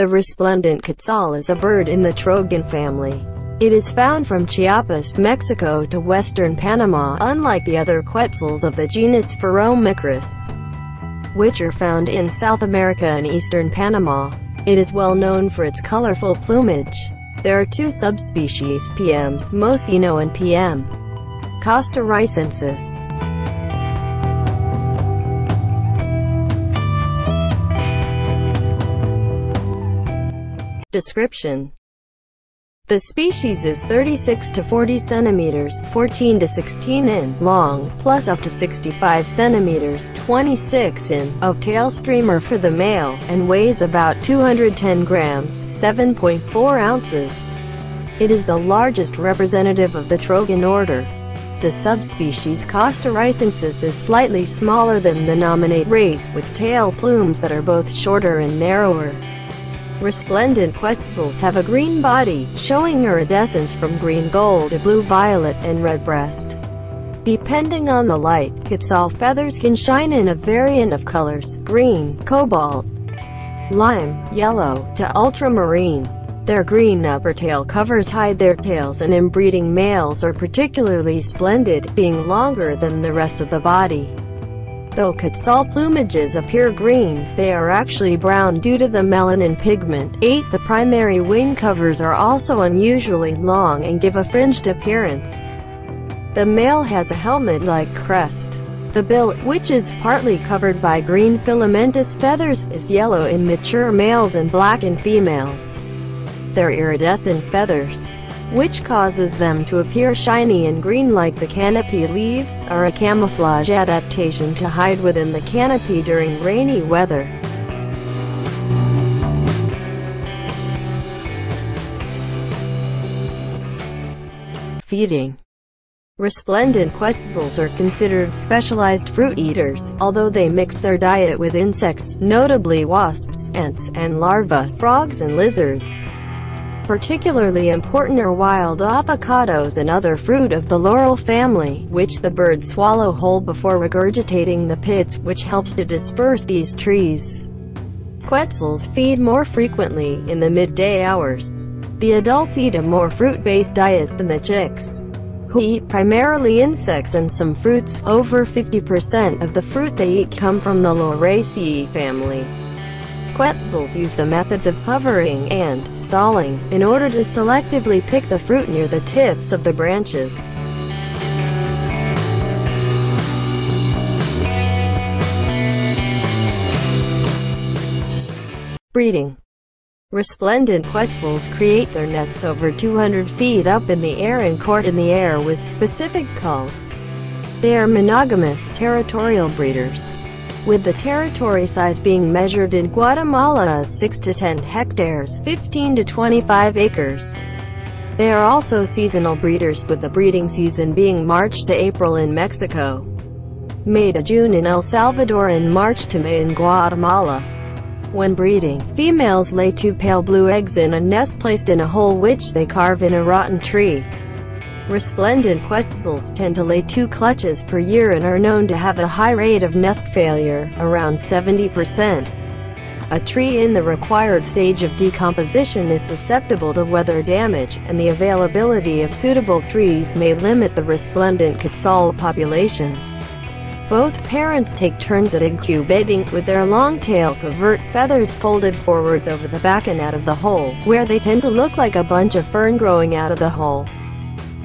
The resplendent quetzal is a bird in the trogon family. It is found from Chiapas, Mexico to western Panama, unlike the other quetzals of the genus Phaeomicris, which are found in South America and eastern Panama. It is well known for its colorful plumage. There are two subspecies, P.M. mocino and P.M. costarricensis. Description: the species is 36 to 40 centimeters, 14 to 16 in, long, plus up to 65 centimeters, 26 in, of tail streamer for the male, and weighs about 210 grams, 7.4 ounces. It is the largest representative of the trogon order. The subspecies costarricensis is slightly smaller than the nominate race, with tail plumes that are both shorter and narrower. Resplendent quetzals have a green body, showing iridescence from green-gold to blue-violet and red-breast. Depending on the light, quetzal feathers can shine in a variant of colors: green, cobalt, lime, yellow, to ultramarine. Their green upper tail covers hide their tails, and inbreeding males are particularly splendid, being longer than the rest of the body. Though quetzal plumages appear green, they are actually brown due to the melanin pigment. 8. The primary wing covers are also unusually long and give a fringed appearance. The male has a helmet-like crest. The bill, which is partly covered by green filamentous feathers, is yellow in mature males and black in females. Their iridescent feathers, which causes them to appear shiny and green like the canopy leaves, are a camouflage adaptation to hide within the canopy during rainy weather. Feeding: resplendent quetzals are considered specialized fruit eaters, although they mix their diet with insects, notably wasps, ants, and larvae, frogs and lizards. Particularly important are wild avocados and other fruit of the laurel family, which the birds swallow whole before regurgitating the pits, which helps to disperse these trees. Quetzals feed more frequently in the midday hours. The adults eat a more fruit-based diet than the chicks, who eat primarily insects and some fruits. Over 50% of the fruit they eat come from the Lauraceae family. Quetzals use the methods of hovering and stalling in order to selectively pick the fruit near the tips of the branches. Breeding: resplendent quetzals create their nests over 200 feet up in the air and court in the air with specific calls. They are monogamous territorial breeders, with the territory size being measured in Guatemala as 6 to 10 hectares, 15 to 25 acres. They are also seasonal breeders, with the breeding season being March to April in Mexico, May to June in El Salvador, and March to May in Guatemala. When breeding, females lay 2 pale blue eggs in a nest placed in a hole which they carve in a rotten tree. Resplendent quetzals tend to lay 2 clutches per year and are known to have a high rate of nest failure, around 70%. A tree in the required stage of decomposition is susceptible to weather damage, and the availability of suitable trees may limit the resplendent quetzal population. Both parents take turns at incubating, with their long tail covert feathers folded forwards over the back and out of the hole, where they tend to look like a bunch of fern growing out of the hole.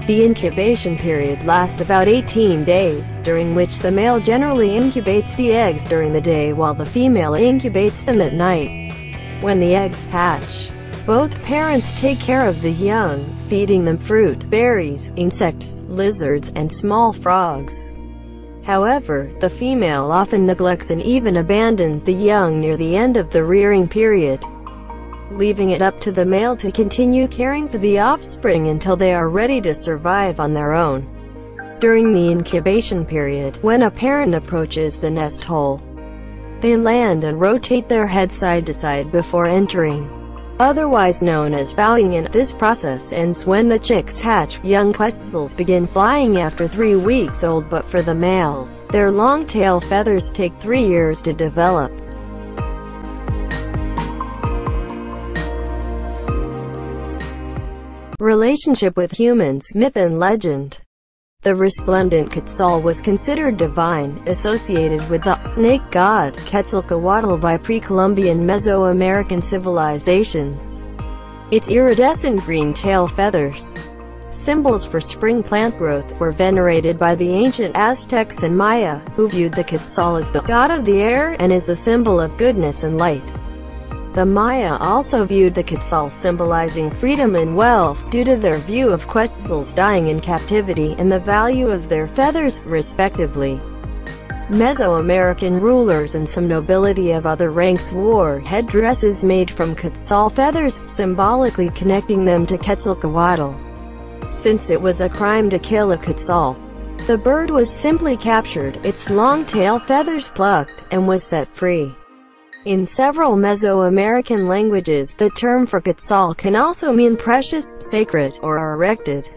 The incubation period lasts about 18 days, during which the male generally incubates the eggs during the day while the female incubates them at night. When the eggs hatch, both parents take care of the young, feeding them fruit, berries, insects, lizards, and small frogs. However, the female often neglects and even abandons the young near the end of the rearing period, leaving it up to the male to continue caring for the offspring until they are ready to survive on their own. During the incubation period, when a parent approaches the nest hole, they land and rotate their head side to side before entering, otherwise known as bowing in. This process ends when the chicks hatch. Young quetzals begin flying after 3 weeks old, but for the males, their long tail feathers take 3 years to develop. Relationship with humans, myth and legend. The resplendent Quetzal was considered divine, associated with the snake god Quetzalcoatl by pre-Columbian Mesoamerican civilizations. Its iridescent green tail feathers, symbols for spring plant growth, were venerated by the ancient Aztecs and Maya, who viewed the Quetzal as the god of the air and as a symbol of goodness and light. The Maya also viewed the Quetzal symbolizing freedom and wealth, due to their view of Quetzals dying in captivity and the value of their feathers, respectively. Mesoamerican rulers and some nobility of other ranks wore headdresses made from Quetzal feathers, symbolically connecting them to Quetzalcoatl. Since it was a crime to kill a Quetzal, the bird was simply captured, its long tail feathers plucked, and was set free. In several Mesoamerican languages, the term for Quetzal can also mean precious, sacred, or erected.